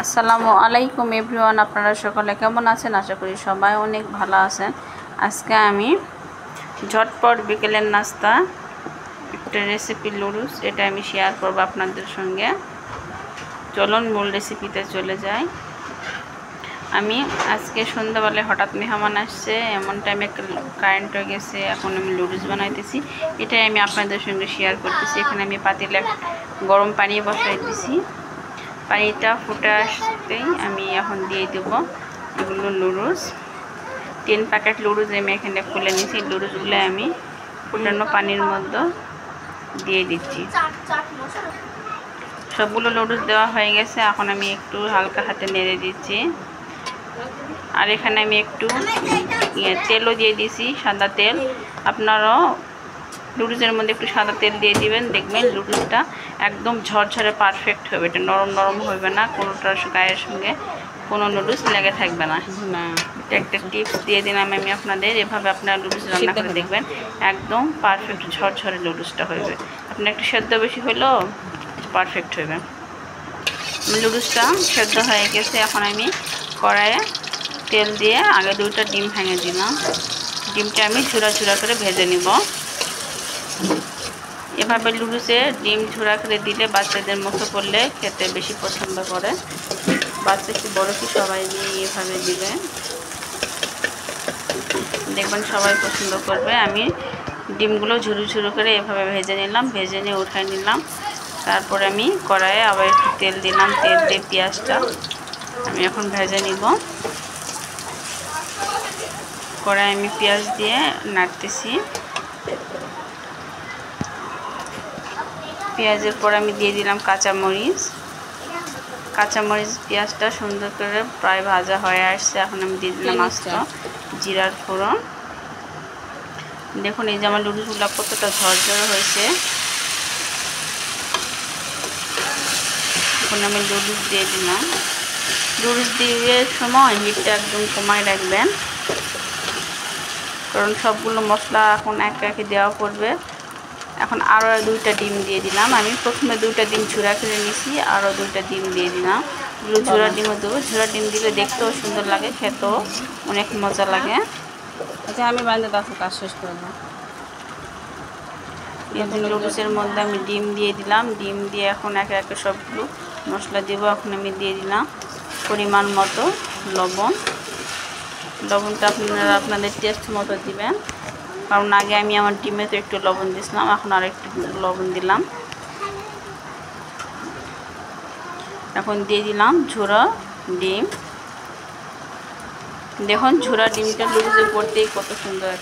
আসসালামু আলাইকুম এভরিওয়ান, আপনারা সকলে কেমন আছেন? আশা করি সবাই অনেক ভালো আছেন। আজকে আমি ঝটপট বিকেলের নাস্তা একটা রেসিপি লুডুস, এটা আমি শেয়ার করব আপনাদের সঙ্গে। চলুন মূল রেসিপিতে চলে যাই। আমি আজকে সন্ধ্যাবেলায় হঠাৎ মেহমান আসছে, এমন টাইমে কারেন্ট হয়ে গেছে। এখন আমি লুডুস বানাইতেছি, এটাই আমি আপনাদের সঙ্গে শেয়ার করতেছি। এখানে আমি পাতিলে গরম পানি বসাই দিছি। পানিটা ফুটে আসতেই আমি এখন দিয়ে দেবো এগুলো লুডুস। 3 প্যাকেট লুডুস আমি এখানে খুলে নিয়েছি। লুডুসগুলো আমি ফুটানো পানির মধ্যে দিয়ে দিচ্ছি। সবগুলো লুডুস দেওয়া হয়ে গেছে। এখন আমি একটু হালকা হাতে নেড়ে দিচ্ছি। আর এখানে আমি একটু তেলও দিয়ে দিয়েছি, সাদা তেল। আপনারাও লুডুসের মধ্যে একটু সাদা তেল দিয়ে দিবেন, দেখবেন লুডুসটা একদম ঝরঝরে পারফেক্ট হবে। এটা নরম নরম হবে না, কোনোটার গায়ের সঙ্গে কোনো লুডুস লেগে থাকবে না। এটা একটা টিপস দিয়ে দিলাম আমি আপনাদের। এভাবে আপনারা লুডুস রান্না করে দেখবেন, একদম পারফেক্ট ঝরঝরে লুডুসটা হবে। আপনার একটু সেদ্ধ বেশি হলেও পারফেক্ট হবে। লুডুসটা সেদ্ধ হয়ে গেছে। এখন আমি কড়াইয়ে তেল দিয়ে আগে 2টা ডিম ভেঙে দিলাম। ডিমটা আমি ঝুরা ঝুরা করে ভেজে নিব। এভাবে লুডুসে ডিম ঝুরা করে দিলে বাচ্চাদের মুখে পড়লে খেতে বেশি পছন্দ করে। বাচ্চা কি বড় কি সবাই দিয়ে এভাবে দিলে দেখবেন সবাই পছন্দ করবে। আমি ডিমগুলো ঝুরু ঝুরু করে এভাবে ভেজে নিলাম, ভেজে নিয়ে উঠাই নিলাম। তারপরে আমি কড়াইয়ে আবার একটু তেল দিলাম, তেল দিয়ে পেঁয়াজটা আমি এখন ভেজে নিব। কড়াইয়ে আমি পেঁয়াজ দিয়ে নাড়তেছি। পেঁয়াজের পর আমি দিয়ে দিলাম কাঁচামরিচ। কাঁচামরিচ পেঁয়াজটা সুন্দর করে প্রায় ভাজা হয়ে আসছে। এখন আমি দিয়ে দিলাম আস্ত জিরার ফোড়ন। দেখুন এই যে আমার লুডুসগুলো কতটা ঝরঝরে হয়েছে। এখন আমি লুডুস দিয়ে দিলাম। লুডুস দিয়ে সময় হিটটা একদম কমায় রাখবেন, কারণ সবগুলো মশলা এখন একে একে দেওয়া পড়বে। এখন আরও 2টা ডিম দিয়ে দিলাম। আমি প্রথমে 2টা ডিম ঝুরা করে নিয়েছি, আরও 2টা ডিম দিয়ে দিলাম। এগুলো ঝুরা ডিমও দেবো। ঝুরা ডিম দিলে দেখতেও সুন্দর লাগে, খেতেও অনেক মজা লাগে। আচ্ছা, আমি বাইরে কাজ শেষ করবো। লুডুসের মধ্যে আমি ডিম দিয়ে দিলাম। ডিম দিয়ে এখন একে একে সবগুলো মশলা দেবো। এখন আমি দিয়ে দিলাম পরিমাণ মতো লবণ। লবণটা আপনারা আপনাদের টেস্ট মতো দিবেন, কারণ আগে আমি আমার ডিমে তো একটু লবণ দিয়েছিলাম, এখন আর একটু লবণ দিলাম। এখন দিয়ে দিলাম ঝুরা ডিম। দেখুন ঝুরা ডিমটা লুডুসে পড়তেই কত সুন্দর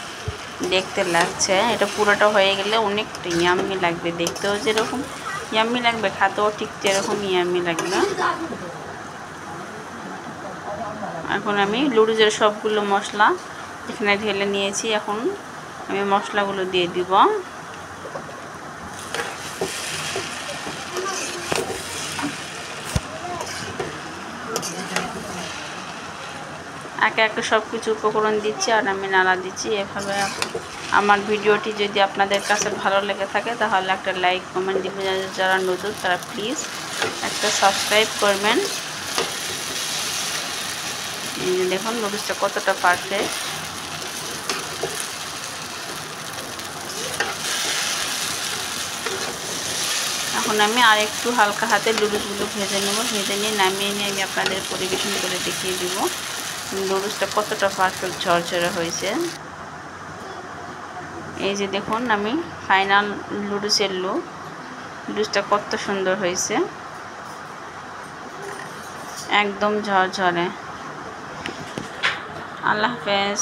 দেখতে লাগছে। এটা পুরোটা হয়ে গেলে অনেকটা ইয়াম্মি লাগবে, দেখতেও যেরকম ইয়াম্মি লাগবে, খাতেও ঠিক যেরকম ইয়াম্মি লাগবে। এখন আমি লুডুসের সবগুলো মশলা এখানে ঢেলে নিয়েছি। এখন আমি মশলাগুলো দিয়ে দিব। একে একে সব কিছু উপকরণ দিচ্ছি আর আমি নাড়া দিচ্ছি। এভাবে আমার ভিডিওটি যদি আপনাদের কাছে ভালো লেগে থাকে তাহলে একটা লাইক কমেন্ট দিবেন। যারা নতুন তারা প্লিজ একটা সাবস্ক্রাইব করবেন। এই যে দেখুন লুডুসটা কতটা পারফেক্ট। এখন আমি আর একটু হালকা হাতে লুডুসগুলো ভেজে নেব। ভেজে নিয়ে নামিয়ে নিয়ে আমি আপনাদের পরিবেশন করে দেখিয়ে দিব লুডুসটা কতটা পারফেক্ট ঝরঝরে হয়েছে। এই যে দেখুন আমি ফাইনাল লুডুসের লুডুসটা কত সুন্দর হয়েছে, একদম ঝরঝরে। আল্লাহ হাফেজ।